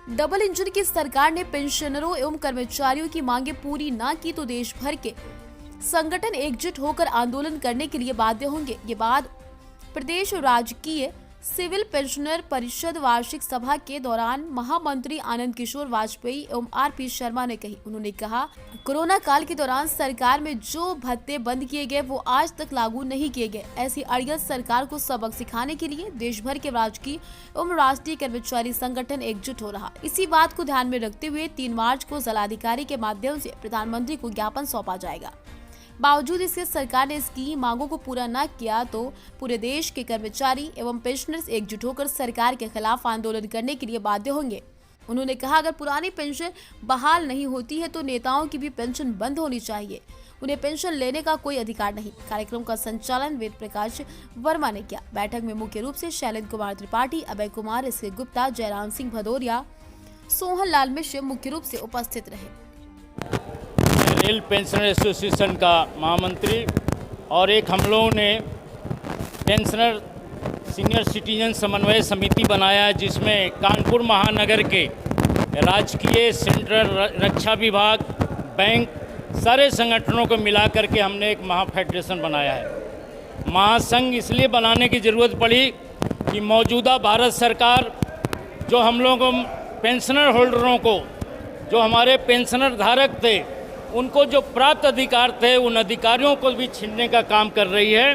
Double engine की सरकार ने पेंशनरों एवं कर्मचारियों की मांगे पूरी न की तो देश भर के संगठन एकजुट होकर आंदोलन करने के लिए बाध्य होंगे। ये बात प्रदेश राजकीय सिविल पेंशनर परिषद वार्षिक सभा के दौरान महामंत्री आनंद किशोर वाजपेयी एवं आरपी शर्मा ने कही। उन्होंने कहा, कोरोना काल के दौरान सरकार में जो भत्ते बंद किए गए वो आज तक लागू नहीं किए गए। ऐसी अड़ियल सरकार को सबक सिखाने के लिए देश भर के राजकीय एवं राष्ट्रीय कर्मचारी संगठन एकजुट हो रहा। इसी बात को ध्यान में रखते हुए 3 मार्च को जिलाधिकारी के माध्यम से प्रधानमंत्री को ज्ञापन सौंपा जाएगा। बावजूद इसके सरकार ने इसकी मांगों को पूरा न किया तो पूरे देश के कर्मचारी एवं पेंशनर्स एकजुट होकर सरकार के खिलाफ आंदोलन करने के लिए बाध्य होंगे। उन्होंने कहा, अगर पुरानी पेंशन बहाल नहीं होती है तो नेताओं की भी पेंशन बंद होनी चाहिए। उन्हें पेंशन लेने का कोई अधिकार नहीं। कार्यक्रम का संचालन वेद प्रकाश वर्मा ने किया। बैठक में मुख्य रूप से शैलेंद्र कुमार त्रिपाठी, अभय कुमार, एस के गुप्ता, जयराम सिंह भदौरिया, सोहन लाल मिश्र मुख्य रूप से उपस्थित रहे। रेल पेंशनर एसोसिएशन का महामंत्री और एक हम लोगों ने पेंशनर सीनियर सिटीजन समन्वय समिति बनाया है, जिसमें कानपुर महानगर के राजकीय, सेंट्रल, रक्षा विभाग, बैंक, सारे संगठनों को मिला करके हमने एक महाफेडरेशन बनाया है। महासंघ इसलिए बनाने की ज़रूरत पड़ी कि मौजूदा भारत सरकार जो हम लोगों पेंशनर होल्डरों को, जो हमारे पेंशनर धारक थे, उनको जो प्राप्त अधिकार थे उन अधिकारियों को भी छीनने का काम कर रही है।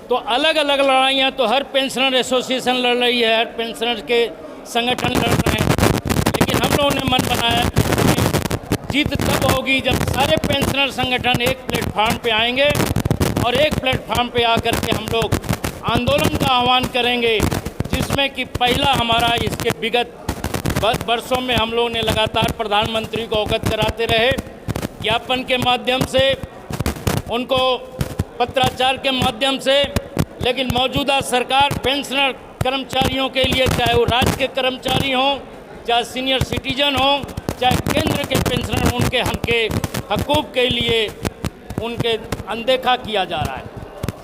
तो अलग अलग लड़ाइयाँ तो हर पेंशनर एसोसिएशन लड़ रही है, हर पेंशनर के संगठन लड़ रहे हैं, लेकिन हम लोगों ने मन बनाया कि जीत तब होगी जब सारे पेंशनर संगठन एक प्लेटफार्म पे आएंगे और एक प्लेटफार्म पे आकर के हम लोग आंदोलन का आह्वान करेंगे, जिसमें कि पहला हमारा इसके विगत वर्षों में हम लोगों ने लगातार प्रधानमंत्री को अवगत कराते रहे, ज्ञापन के माध्यम से, उनको पत्राचार के माध्यम से, लेकिन मौजूदा सरकार पेंशनर कर्मचारियों के लिए, चाहे वो राज्य के कर्मचारी हों, चाहे सीनियर सिटीजन हों, चाहे केंद्र के पेंशनर, उनके हकूक़ के लिए उनके अनदेखा किया जा रहा है।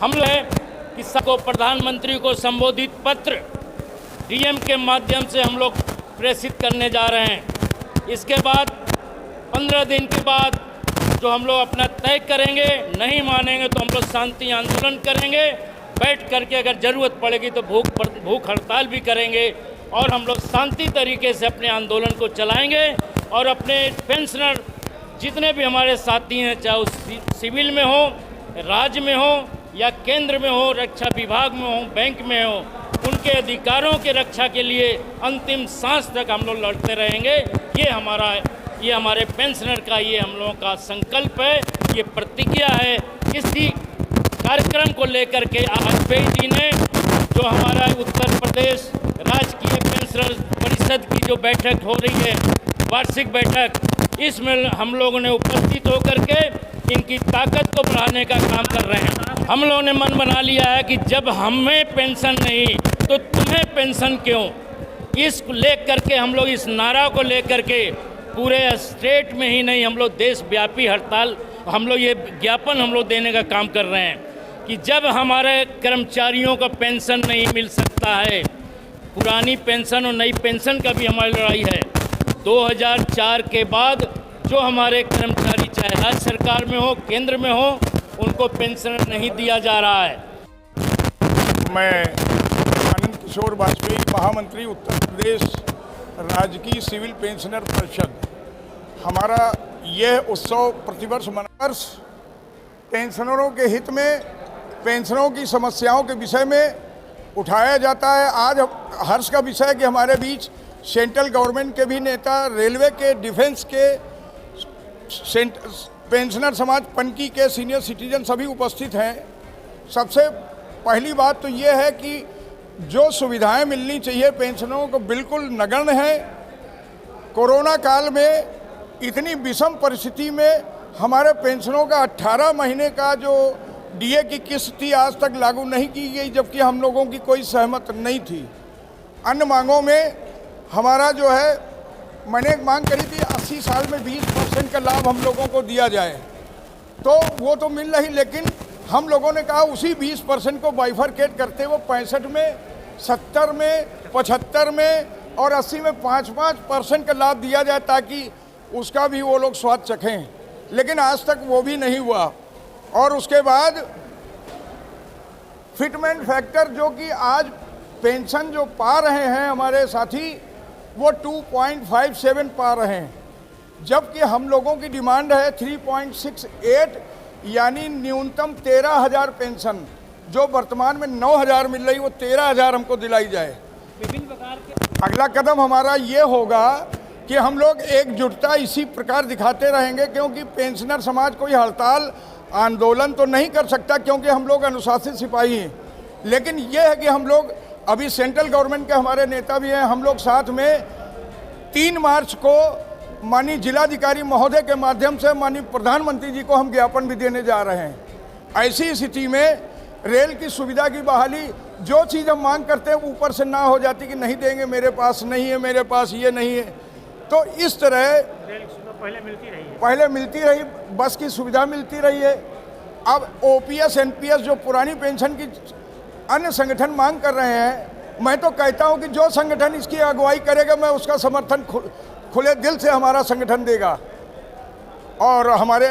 हम लोग कि सबको प्रधानमंत्री को संबोधित पत्र डीएम के माध्यम से हम लोग प्रेषित करने जा रहे हैं। इसके बाद 15 दिन के बाद जो हम लोग अपना तय करेंगे, नहीं मानेंगे तो हम लोग शांति आंदोलन करेंगे, बैठ करके अगर ज़रूरत पड़ेगी तो भूख हड़ताल भी करेंगे और हम लोग शांति तरीके से अपने आंदोलन को चलाएंगे और अपने पेंशनर जितने भी हमारे साथी हैं, चाहे वो सिविल में हो, राज्य में हो या केंद्र में हो, रक्षा विभाग में हो, बैंक में हो, उनके अधिकारों के रक्षा के लिए अंतिम सांस तक हम लोग लड़ते रहेंगे। ये हमारे पेंशनर का, ये हम लोगों का संकल्प है, ये प्रतिज्ञा है। इसी कार्यक्रम को लेकर के वाजपेयी जी ने जो हमारा उत्तर प्रदेश राजकीय पेंशनर परिषद की जो बैठक हो रही है, वार्षिक बैठक, इसमें हम लोगों ने उपस्थित होकर के इनकी ताकत को बढ़ाने का काम कर रहे हैं। हम लोगों ने मन बना लिया है कि जब हमें पेंशन नहीं तो तुम्हें पेंशन क्यों, इस लेकर के हम लोग इस नारा को लेकर के पूरे स्टेट में ही नहीं, हम लोग देशव्यापी हड़ताल, हम लोग ये ज्ञापन हम लोग देने का काम कर रहे हैं कि जब हमारे कर्मचारियों का पेंशन नहीं मिल सकता है, पुरानी पेंशन और नई पेंशन का भी हमारी लड़ाई है। 2004 के बाद जो हमारे कर्मचारी, चाहे राज्य सरकार में हो, केंद्र में हो, उनको पेंशन नहीं दिया जा रहा है। मैं आनंद किशोर वाजपेयी, महामंत्री उत्तर प्रदेश राजकीय सिविल पेंशनर परिषद, हमारा यह उत्सव प्रतिवर्ष वर्ष पेंशनरों के हित में, पेंशनों की समस्याओं के विषय में उठाया जाता है। आज हर्ष का विषय है कि हमारे बीच सेंट्रल गवर्नमेंट के भी नेता, रेलवे के, डिफेंस के, पेंशनर समाज, पनकी के, सीनियर सिटीजन सभी उपस्थित हैं। सबसे पहली बात तो ये है कि जो सुविधाएं मिलनी चाहिए पेंशनरों को बिल्कुल नगण्य है। कोरोना काल में इतनी विषम परिस्थिति में हमारे पेंशनों का 18 महीने का जो डीए की किस्त थी आज तक लागू नहीं की गई, जबकि हम लोगों की कोई सहमत नहीं थी। अन्य मांगों में हमारा जो है, मैंने एक मांग करी थी 80 साल में 20% का लाभ हम लोगों को दिया जाए, तो वो तो मिल रही, लेकिन हम लोगों ने कहा उसी 20% को बाइफरकेट करते हुए 65 में, 70 में, 75 में और 80 में 5% का लाभ दिया जाए ताकि उसका भी वो लोग स्वाद चखें, लेकिन आज तक वो भी नहीं हुआ। और उसके बाद फिटमेंट फैक्टर जो कि आज पेंशन जो पा रहे हैं हमारे साथी वो 2.57 पा रहे हैं, जबकि हम लोगों की डिमांड है 3.68, यानी न्यूनतम 13,000 पेंशन जो वर्तमान में 9,000 मिल रही वो 13,000 हमको दिलाई जाए। विभिन्न प्रकार के अगला कदम हमारा ये होगा कि हम लोग एकजुटता इसी प्रकार दिखाते रहेंगे, क्योंकि पेंशनर समाज कोई हड़ताल आंदोलन तो नहीं कर सकता क्योंकि हम लोग अनुशासित सिपाही हैं, लेकिन ये है कि हम लोग अभी सेंट्रल गवर्नमेंट के हमारे नेता भी हैं, हम लोग साथ में 3 मार्च को माननीय जिलाधिकारी महोदय के माध्यम से माननीय प्रधानमंत्री जी को हम ज्ञापन भी देने जा रहे हैं। ऐसी स्थिति में रेल की सुविधा की बहाली, जो चीज़ हम मांग करते हैं ऊपर से ना हो जाती कि नहीं देंगे, मेरे पास नहीं है, मेरे पास ये नहीं है। तो इस तरह पहले मिलती रही, बस की सुविधा मिलती रही है। अब ओपीएस एनपीएस जो पुरानी पेंशन की अन्य संगठन मांग कर रहे हैं, मैं तो कहता हूं कि जो संगठन इसकी अगुवाई करेगा मैं उसका समर्थन खुले दिल से हमारा संगठन देगा। और हमारे